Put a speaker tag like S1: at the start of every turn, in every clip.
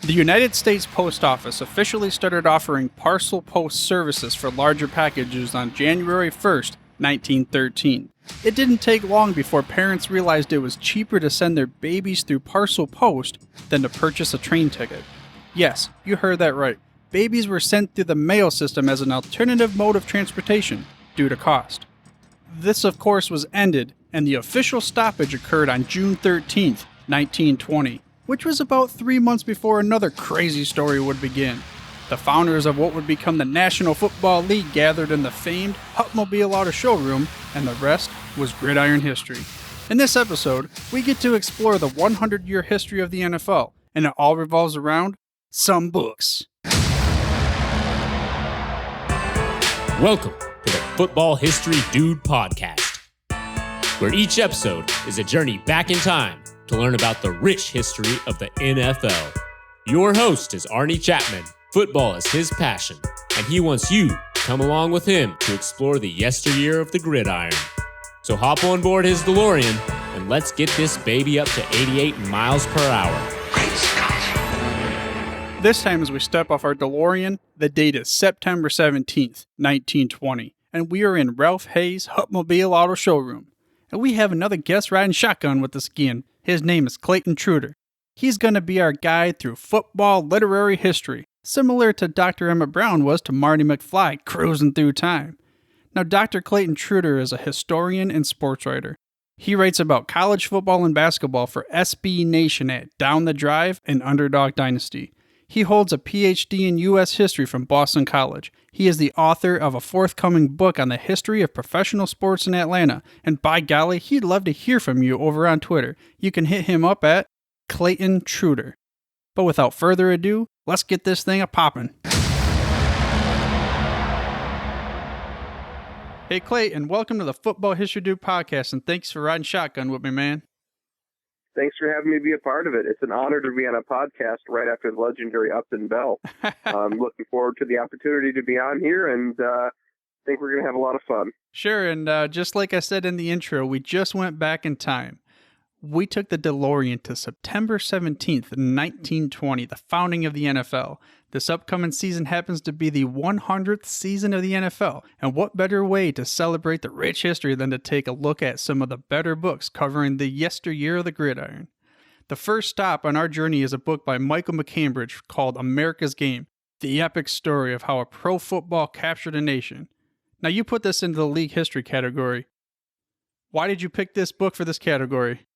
S1: The United States Post Office officially started offering parcel post services for larger packages on January 1st, 1913. It didn't take long before parents realized it was cheaper to send their babies through parcel post than to purchase a train ticket. Yes, you heard that right. Babies were sent through the mail system as an alternative mode of transportation due to cost. This, of course, was ended, and the official stoppage occurred on June 13th, 1920, which was about 3 months before another crazy story would begin. The founders of what would become the National Football League gathered in the famed football.Â showroom, and the rest was gridiron history. In this episode, we get to explore the 100-year history of the NFL, and it all revolves around some books.
S2: Welcome to the Football History Dude podcast, where each episode is a journey back in time to learn about the rich history of the NFL. Your host is Arnie Chapman. Football is his passion, and he wants you to come along with him to explore the yesteryear of the gridiron. So hop on board his DeLorean, and let's get this baby up to 88 miles per hour.
S1: This time as we step off our DeLorean, the date is September 17th, 1920, and we are in Ralph Hayes' football.Â showroom. And we have another guest riding shotgun with us again. His name is Clayton Trutor. He's going to be our guide through football literary history, similar to Dr. Emmett Brown was to Marty McFly cruising through time. Now, Dr. Clayton Trutor is a historian and sports writer. He writes about college football and basketball for SB Nation at Down the Drive and Underdog Dynasty. He holds a PhD in U.S. history from Boston College. He is the author of a forthcoming book on the history of professional sports in Atlanta, and by golly, he'd love to hear from you over on Twitter. You can hit him up at Clayton Trutor. But without further ado, let's get this thing a-poppin'. Hey Clayton, welcome to the Football History Dude podcast, and thanks for riding shotgun with me, man.
S3: Thanks for having me be a part of it. It's an honor to be on a podcast right after the legendary Upton Bell. I'm looking forward to the opportunity to be on here, and think we're going to have a lot of fun.
S1: Sure, and just like I said in the intro, we just went back in time. We took the DeLorean to September 17th, 1920, the founding of the NFL. This upcoming season happens to be the 100th season of the NFL, and what better way to celebrate the rich history than to take a look at some of the better books covering the yesteryear of the gridiron. The first stop on our journey is a book by Michael McCambridge called America's Game, the epic story of how a pro football captured a nation. Now you put this into the league history category. Why did you pick this book for this category?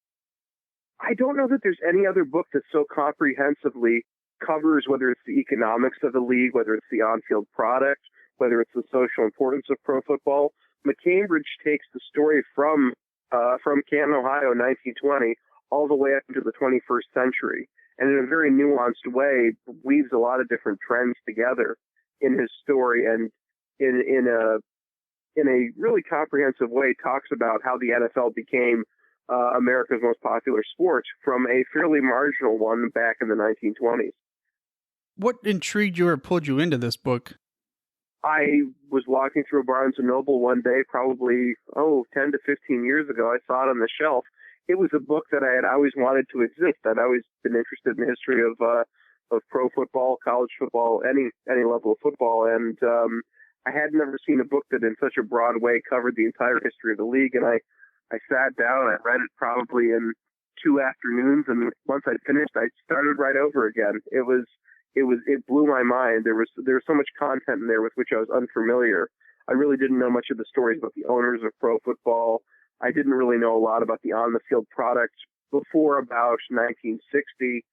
S3: I don't know that there's any other book that so comprehensively covers whether it's the economics of the league, whether it's the on-field product, whether it's the social importance of pro football. McCambridge takes the story from Canton, Ohio, 1920, all the way up into the 21st century, and in a very nuanced way weaves a lot of different trends together in his story, and in a really comprehensive way talks about how the NFL became America's most popular sport from a fairly marginal one back in the 1920s.
S1: What intrigued you or pulled you into this book?
S3: I was walking through Barnes & Noble one day, probably, 10 to 15 years ago. I saw it on the shelf. It was a book that I had always wanted to exist. I'd always been interested in the history of pro football, college football, any level of football, and I had never seen a book that in such a broad way covered the entire history of the league, and I sat down, I read it probably in 2 afternoons, and once I'd finished, I started right over again. It blew my mind. There was so much content in there with which I was unfamiliar. I really didn't know much of the stories about the owners of pro football. I didn't really know a lot about the on-the-field product before about 1960.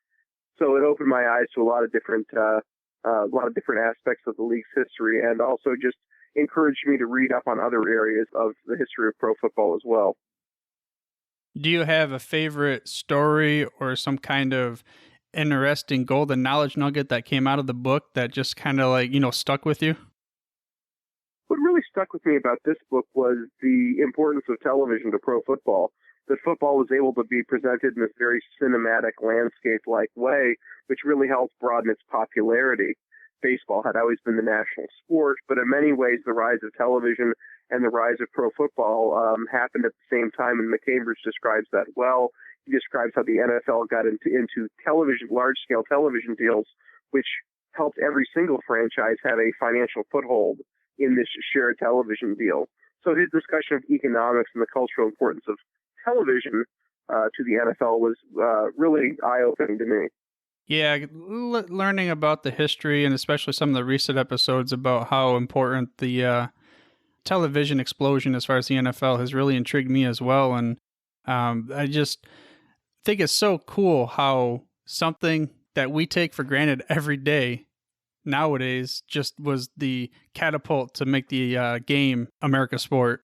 S3: So it opened my eyes to a lot of different aspects of the league's history, and also just encouraged me to read up on other areas of the history of pro football as well.
S1: Do you have a favorite story or some kind of interesting golden knowledge nugget that came out of the book that just kind of stuck with you?
S3: What really stuck with me about this book was the importance of television to pro football. That football was able to be presented in this very cinematic, landscape-like way, which really helped broaden its popularity. Baseball had always been the national sport, but in many ways the rise of television and the rise of pro football happened at the same time, and McCambridge describes that well. He describes how the NFL got into television, large-scale television deals, which helped every single franchise have a financial foothold in this shared television deal. So his discussion of economics and the cultural importance of television to the NFL was really eye-opening to me.
S1: Yeah, learning about the history and especially some of the recent episodes about how important the television explosion as far as the NFL has really intrigued me as well. And I just think it's so cool how something that we take for granted every day nowadays just was the catapult to make the game America's sport.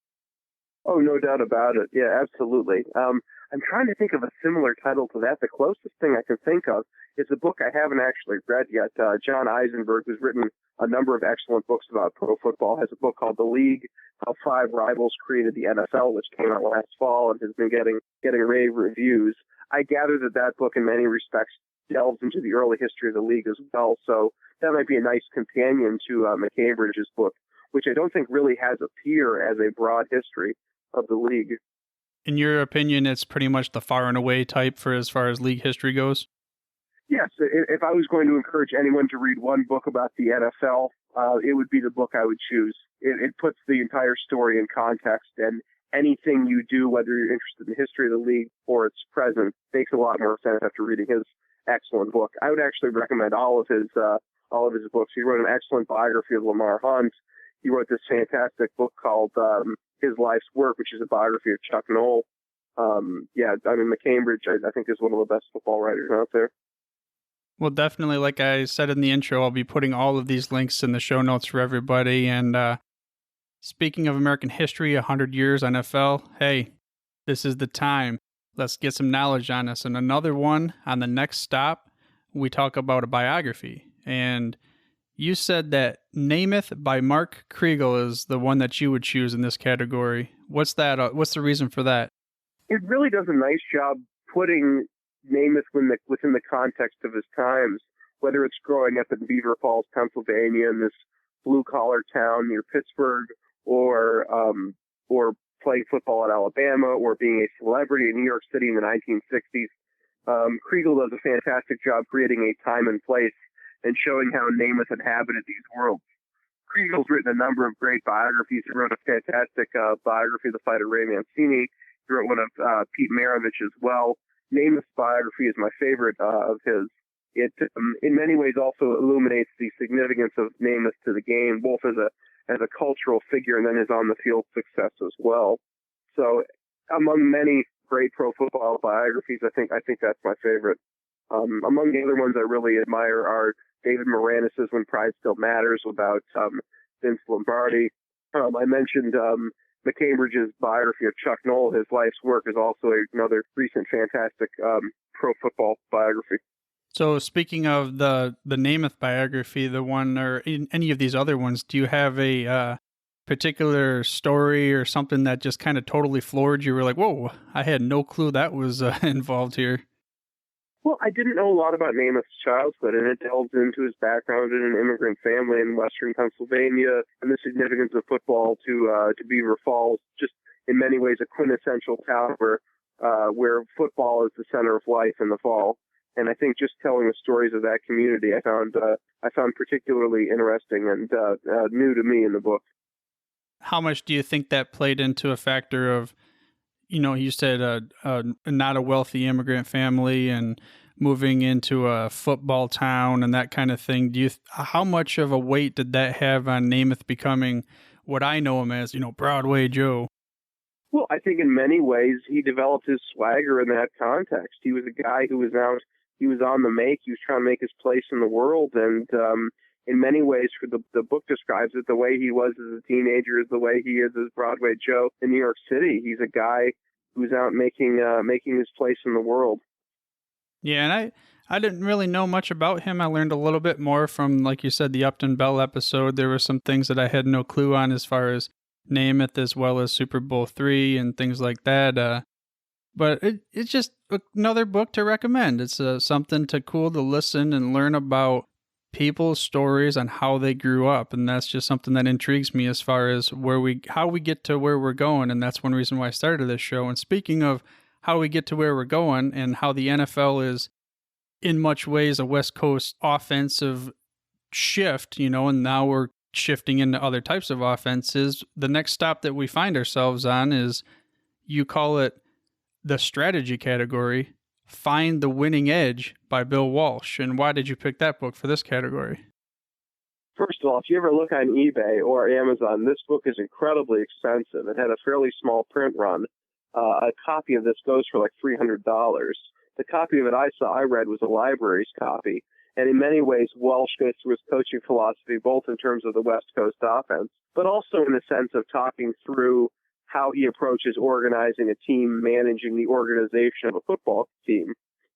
S3: Oh, no doubt about it. Yeah, absolutely. I'm trying to think of a similar title to that. The closest thing I can think of is a book I haven't actually read yet. John Eisenberg, who's written a number of excellent books about pro football, has a book called The League, How Five Rivals Created the NFL, which came out last fall and has been getting rave reviews. I gather that book in many respects delves into the early history of the league as well, so that might be a nice companion to McCambridge's book, which I don't think really has a peer as a broad history of the league.
S1: In your opinion, it's pretty much the far and away type for as far as league history goes?
S3: Yes, if I was going to encourage anyone to read one book about the NFL, it would be the book I would choose. It puts the entire story in context, and anything you do, whether you're interested in the history of the league or its present, makes a lot more sense after reading his excellent book. I would actually recommend all of his books. He wrote an excellent biography of Lamar Hunt. He wrote this fantastic book called His Life's Work, which is a biography of Chuck Noll. McCambridge, I think, is one of the best football writers out there.
S1: Well, definitely, like I said in the intro, I'll be putting all of these links in the show notes for everybody. And speaking of American history, 100 years NFL, hey, this is the time. Let's get some knowledge on this. And another one, on the next stop, we talk about a biography. And you said that Namath by Mark Kriegel is the one that you would choose in this category. What's that? What's the reason for that?
S3: It really does a nice job putting Namath within the context of his times, whether it's growing up in Beaver Falls, Pennsylvania, in this blue-collar town near Pittsburgh, or playing football at Alabama, or being a celebrity in New York City in the 1960s. Kriegel does a fantastic job creating a time and place and showing how Namath inhabited these worlds. Kriegel's written a number of great biographies. He wrote a fantastic biography of the fighter Ray Mancini. He wrote one of Pete Maravich as well. Namath's biography is my favorite of his. It, in many ways, also illuminates the significance of Namath to the game, both as a cultural figure and then his on-the-field success as well. So, among many great pro football biographies, I think that's my favorite. Among the other ones I really admire are David Moranis's When Pride Still Matters about Vince Lombardi. I mentioned McCambridge's biography of Chuck Noll. His Life's Work is also another recent fantastic pro football biography.
S1: So speaking of the Namath biography, the one or any of these other ones, do you have a particular story or something that just kind of totally floored you? You were like, whoa, I had no clue that was involved here.
S3: Well, I didn't know a lot about Namath's childhood, and it delves into his background in an immigrant family in western Pennsylvania and the significance of football to Beaver Falls, just in many ways a quintessential town where football is the center of life in the fall. And I think just telling the stories of that community I found particularly interesting and new to me in the book.
S1: How much do you think that played into a factor of, you said not a wealthy immigrant family and moving into a football town and that kind of thing? How much of a weight did that have on Namath becoming what I know him as, Broadway Joe?
S3: Well, I think in many ways he developed his swagger in that context. He was a guy who was on the make. He was trying to make his place in the world, and in many ways, for the book describes it, the way he was as a teenager is the way he is as Broadway Joe in New York City. He's a guy who's out making his place in the world. Yeah,
S1: and I didn't really know much about him. I learned a little bit more from, like you said, the Upton Bell episode. There were some things that I had no clue on as far as Namath as well as Super Bowl III and things like that. But it's just another book to recommend. It's something cool to listen and learn about people's stories on how they grew up, and that's just something that intrigues me as far as how we get to where we're going, and that's one reason why I started this show. And speaking of how we get to where we're going and how the NFL is in much ways a West Coast offensive shift, and now we're shifting into other types of offenses. The next stop that we find ourselves on is, you call it the strategy category, Find the Winning Edge by Bill Walsh. And why did you pick that book for this category?
S3: First of all, if you ever look on eBay or Amazon, this book is incredibly expensive. It had a fairly small print run. A copy of this goes for like $300. The copy of it I read was a library's copy. And in many ways, Walsh goes through his coaching philosophy, both in terms of the West Coast offense, but also in the sense of talking through how he approaches organizing a team, managing the organization of a football team.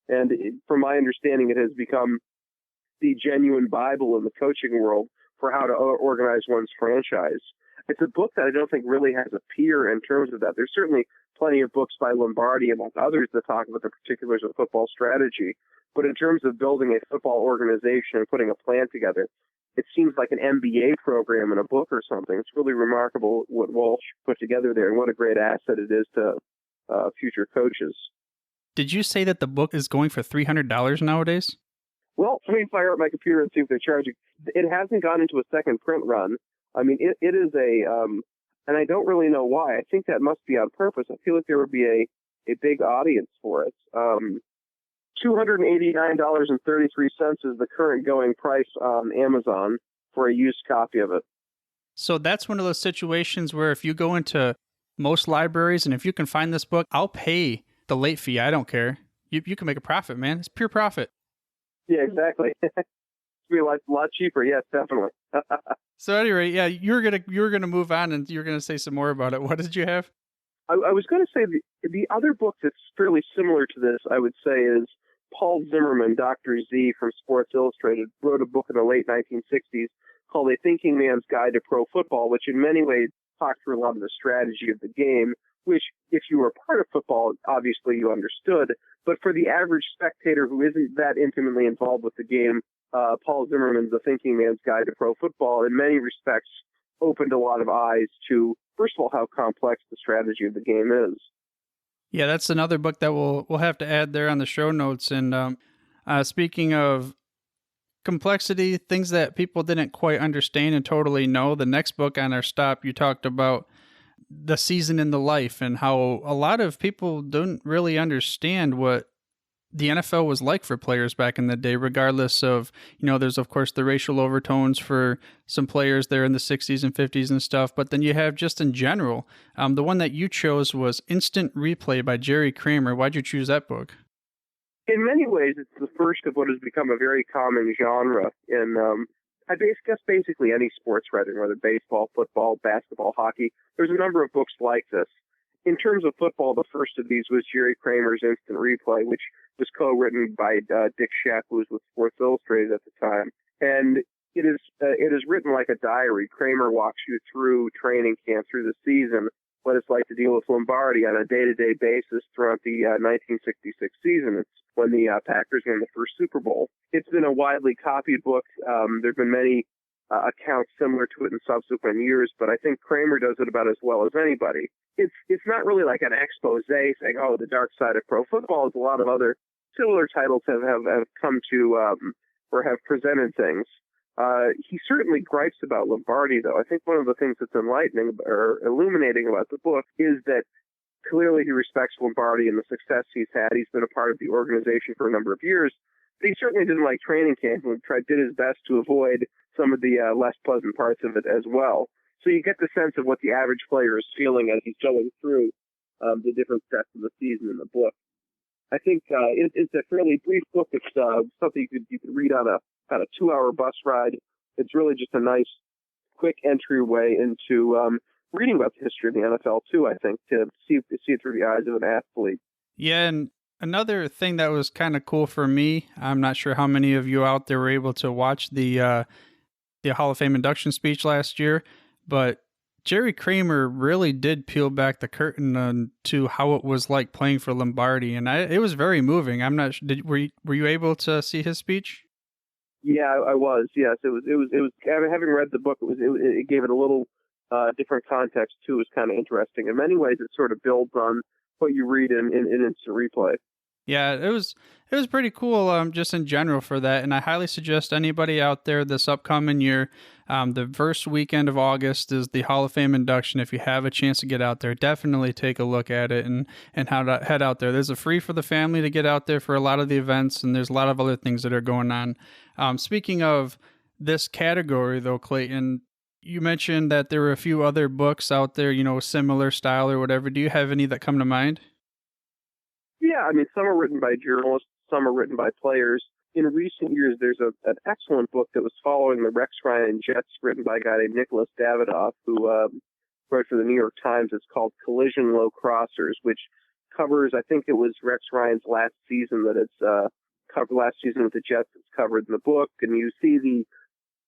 S3: And from my understanding, it has become the genuine Bible in the coaching world for how to organize one's franchise. It's a book that I don't think really has a peer in terms of that. There's certainly plenty of books by Lombardi and others that talk about the particulars of football strategy. But in terms of building a football organization and putting a plan together, it seems like an MBA program in a book or something. It's really remarkable what Walsh put together there, and what a great asset it is to future coaches.
S1: Did you say that the book is going for $300 nowadays?
S3: Well, let me fire up my computer and see if they're charging. It hasn't gone into a second print run. I mean, it is and I don't really know why. I think that must be on purpose. I feel like there would be a big audience for it. $289.33 is the current going price on Amazon for a used copy of it.
S1: So that's one of those situations where if you go into most libraries and if you can find this book, I'll pay the late fee. I don't care. You can make a profit, man. It's pure profit.
S3: Yeah, exactly. It's be a lot cheaper. Yes, definitely.
S1: So anyway, yeah, you're gonna move on and you're gonna say some more about it. What did you have?
S3: I was going to say the other book that's fairly similar to this, I would say, is Paul Zimmerman, Dr. Z from Sports Illustrated, wrote a book in the late 1960s called A Thinking Man's Guide to Pro Football, which in many ways talked through a lot of the strategy of the game, which if you were part of football, obviously you understood. But for the average spectator who isn't that intimately involved with the game, Paul Zimmerman's A Thinking Man's Guide to Pro Football, in many respects, opened a lot of eyes to, first of all, how complex the strategy of the game is.
S1: Yeah, that's another book that we'll have to add there on the show notes. And speaking of complexity, things that people didn't quite understand and totally know, the next book on our stop, you talked about the season in the life and how a lot of people don't really understand what the NFL was like for players back in the day, regardless of, there's of course the racial overtones for some players there in the 60s and 50s and stuff, but then you have just in general, the one that you chose was Instant Replay by Jerry Kramer. Why'd you choose that book?
S3: In many ways, it's the first of what has become a very common genre in, I guess basically any sports writing, whether baseball, football, basketball, hockey. There's a number of books like this. In terms of football, the first of these was Jerry Kramer's Instant Replay, which was co-written by Dick Scheck, who was with Sports Illustrated at the time. And it is written like a diary. Kramer walks you through training camp, through the season, what it's like to deal with Lombardi on a day-to-day basis throughout the 1966 season. It's when the Packers won the first Super Bowl. It's been a widely copied book. There have been many accounts similar to it in subsequent years, but I think Kramer does it about as well as anybody. It's not really like an expose saying, oh, the dark side of pro football. As a lot of other similar titles have come to or have presented things. He certainly gripes about Lombardi, though. I think one of the things that's enlightening or illuminating about the book is that clearly he respects Lombardi and the success he's had. He's been a part of the organization for a number of years, but he certainly didn't like training camp and did his best to avoid some of the less pleasant parts of it as well. So you get the sense of what the average player is feeling as he's going through the different steps of the season in the book. I think it's a fairly brief book. It's something you could read on a 2-hour bus ride. It's really just a nice, quick entryway into reading about the history of the NFL too. I think to see it through the eyes of an athlete.
S1: Yeah, and another thing that was kind of cool for me, I'm not sure how many of you out there were able to watch the Hall of Fame induction speech last year, but Jerry Kramer really did peel back the curtain to how it was like playing for Lombardi, and it was very moving. I'm not. Were you able to see his speech?
S3: Yeah, I was. Yes, it was. Having read the book, it gave it a little different context too. It was kind of interesting. In many ways, it sort of builds on what you read in instant replay.
S1: Yeah, it was pretty cool, just in general for that, and I highly suggest anybody out there this upcoming year, the first weekend of August is the Hall of Fame induction. If you have a chance to get out there, definitely take a look at it and how to head out there. There's a free for the family to get out there for a lot of the events, and there's a lot of other things that are going on. Speaking of this category, though, Clayton, you mentioned that there were a few other books out there, similar style or whatever. Do you have any that come to mind?
S3: Yeah, I mean, some are written by journalists, some are written by players. In recent years, there's an excellent book that was following the Rex Ryan Jets, written by a guy named Nicholas Davidoff, who wrote for the New York Times. It's called Collision Low Crossers, which covers, I think it was Rex Ryan's last season that it's covered, last season with the Jets that's covered in the book. And you see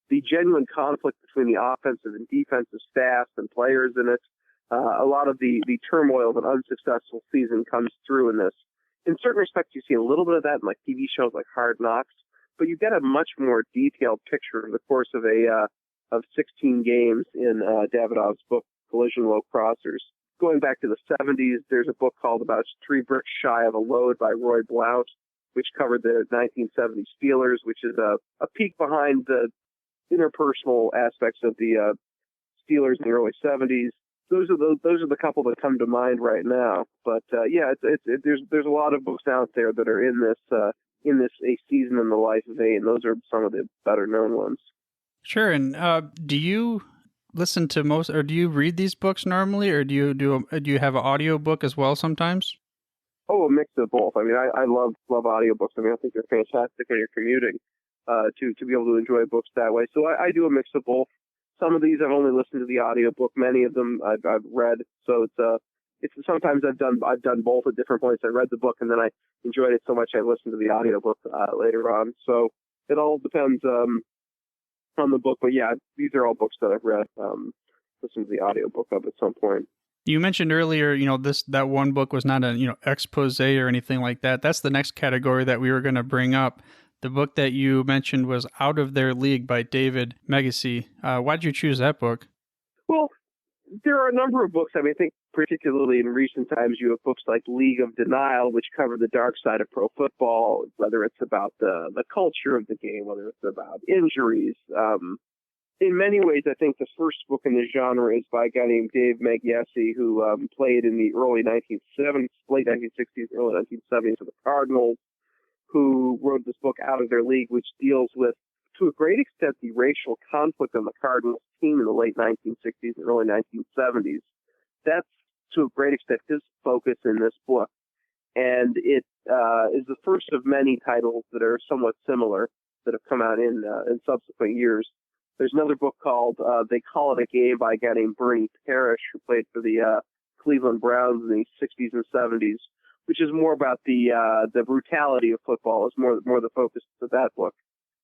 S3: the genuine conflict between the offensive and defensive staffs and players in it. A lot of the turmoil of an unsuccessful season comes through in this. In certain respects, you see a little bit of that in like TV shows like Hard Knocks, but you get a much more detailed picture of the course of of 16 games in Davidoff's book Collision Low Crossers. Going back to the 70s, there's a book called About Three Bricks Shy of a Load by Roy Blount, which covered the 1970 Steelers, which is a peek behind the interpersonal aspects of the Steelers in the early 70s. Those are the couple that come to mind right now. But yeah, there's a lot of books out there that are in this A Season in the Life of A, and those are some of the better known ones.
S1: Sure. And do you listen to most, or do you read these books normally, or do you have an audio book as well sometimes?
S3: Oh, a mix of both. I mean, I love audiobooks. I mean, I think they're fantastic when you're commuting to be able to enjoy books that way. So I do a mix of both. Some of these I've only listened to the audiobook. Many of them I've read. So it's sometimes I've done both at different points. I read the book and then I enjoyed it so much I listened to the audiobook later on. So it all depends on the book. But yeah, these are all books that I've read. Listened to the audiobook of at some point.
S1: You mentioned earlier, that one book was not a expose or anything like that. That's the next category that we were going to bring up. The book that you mentioned was Out of Their League by David Megacy. Why did you choose that book?
S3: Well, there are a number of books. I mean, I think particularly in recent times, you have books like League of Denial, which cover the dark side of pro football, whether it's about the culture of the game, whether it's about injuries. In many ways, I think the first book in the genre is by a guy named Dave Megiesi, who played in the early 1970s, late 1960s, early 1970s for the Cardinals, who wrote this book Out of Their League, which deals with, to a great extent, the racial conflict on the Cardinals team in the late 1960s and early 1970s. That's, to a great extent, his focus in this book. And it is the first of many titles that are somewhat similar that have come out in subsequent years. There's another book called They Call It a Game by a guy named Bernie Parrish, who played for the Cleveland Browns in the 60s and 70s, which is more about the brutality of football. Is more the focus of that book.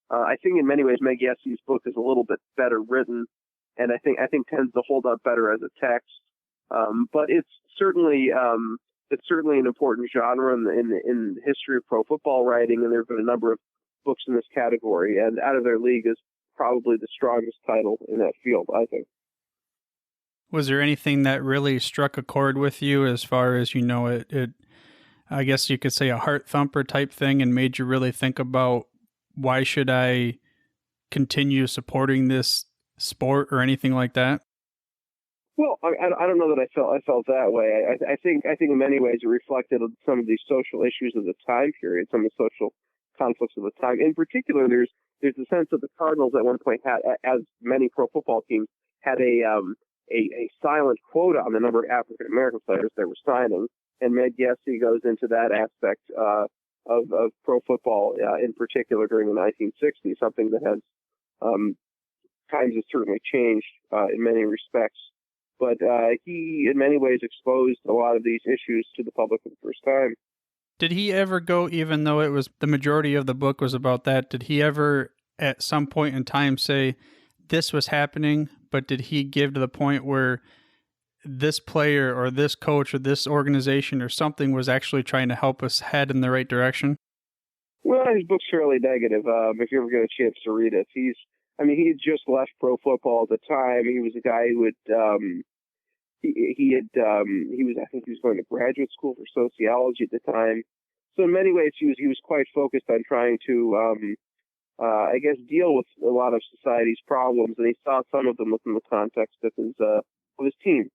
S3: I think in many ways Megiesi's book is a little bit better written, and I think tends to hold up better as a text. But it's certainly an important genre in the history of pro football writing, and there have been a number of books in this category. And Out of Their League is probably the strongest title in that field, I think.
S1: Was there anything that really struck a chord with you as far as, it I guess you could say a heart thumper type thing, and made you really think about why should I continue supporting this sport or anything like that?
S3: Well, I don't know that I felt that way. I think in many ways it reflected some of the social issues of the time period, some of the social conflicts of the time. In particular, there's a sense that the Cardinals at one point had, as many pro football teams, had a silent quota on the number of African American players they were signing. And Megiesi goes into that aspect of pro football in particular during the 1960s, something that has times has certainly changed in many respects. But he, in many ways, exposed a lot of these issues to the public for the first time.
S1: Did he ever go, even though it was the majority of the book was about that, did he ever at some point in time say this was happening, but did he give to the point where this player or this coach or this organization or something was actually trying to help us head in the right direction?
S3: Well, his book's fairly negative. If you ever get a chance to read it, he had just left pro football at the time. He was a guy who I think he was going to graduate school for sociology at the time. So in many ways, he was quite focused on trying to, I guess, deal with a lot of society's problems, and he saw some of them within the context of his team.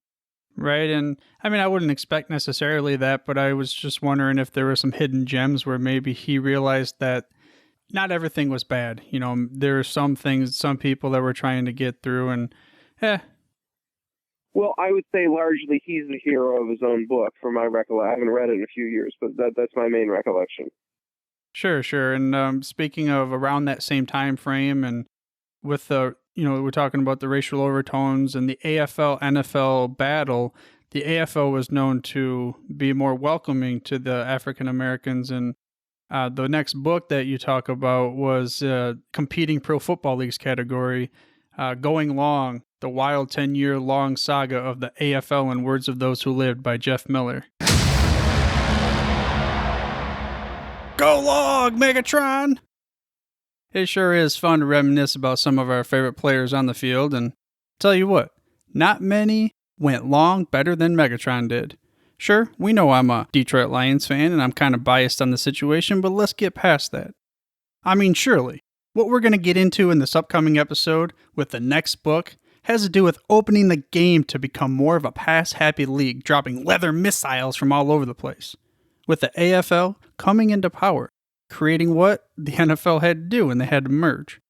S1: Right, and I mean, I wouldn't expect necessarily that, but I was just wondering if there were some hidden gems where maybe he realized that not everything was bad. You know, there are some things, some people that were trying to get through, and
S3: Well, I would say largely he's the hero of his own book, from my recollection. I haven't read it in a few years, but that's my main recollection.
S1: Sure. And speaking of around that same time frame, and with the, we're talking about the racial overtones and the AFL-NFL battle, the AFL was known to be more welcoming to the African Americans. And the next book that you talk about was competing pro football leagues category, Going Long, the wild 10-year-long saga of the AFL in words of those who lived by Jeff Miller. Go long, Megatron! It sure is fun to reminisce about some of our favorite players on the field, and tell you what, not many went long better than Megatron did. Sure, we know I'm a Detroit Lions fan and I'm kind of biased on the situation, but let's get past that. I mean, surely, what we're going to get into in this upcoming episode with the next book has to do with opening the game to become more of a pass-happy league, dropping leather missiles from all over the place. With the AFL coming into power, creating what the NFL had to do when they had to merge.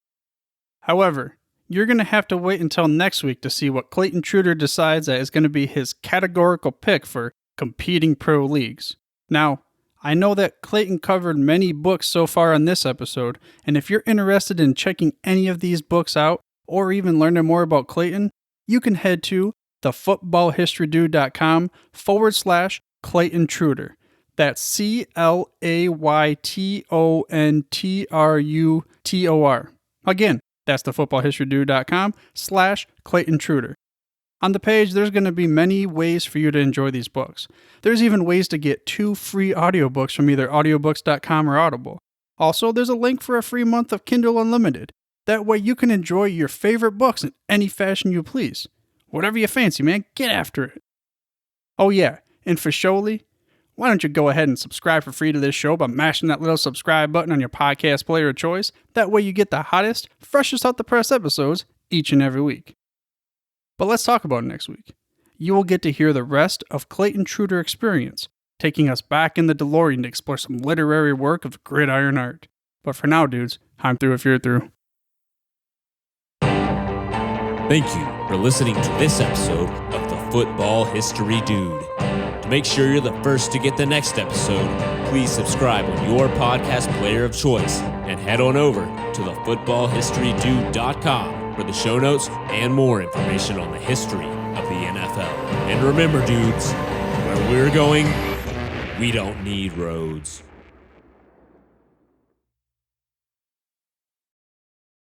S1: However, you're going to have to wait until next week to see what Clayton Trutor decides that is going to be his categorical pick for competing pro leagues. Now, I know that Clayton covered many books so far on this episode, and if you're interested in checking any of these books out, or even learning more about Clayton, you can head to the footballhistorydude.com/Clayton Trutor. That's ClaytonTrutor. Again, that's the footballhistorydude.com/Clayton Trutor. On the page, there's going to be many ways for you to enjoy these books. There's even ways to get 2 free audiobooks from either audiobooks.com or Audible. Also, there's a link for a free month of Kindle Unlimited. That way you can enjoy your favorite books in any fashion you please. Whatever you fancy, man, get after it. Oh yeah, and for surely, why don't you go ahead and subscribe for free to this show by mashing that little subscribe button on your podcast player of choice. That way you get the hottest, freshest out the press episodes each and every week. But let's talk about it next week. You will get to hear the rest of Clayton Trutor experience, taking us back in the DeLorean to explore some literary work of gridiron art. But for now, dudes, I'm through if you're through.
S2: Thank you for listening to this episode of the Football History Dude. To make sure you're the first to get the next episode, please subscribe on your podcast player of choice and head on over to the footballhistorydude.com for the show notes and more information on the history of the NFL. And remember, dudes, where we're going, we don't need roads.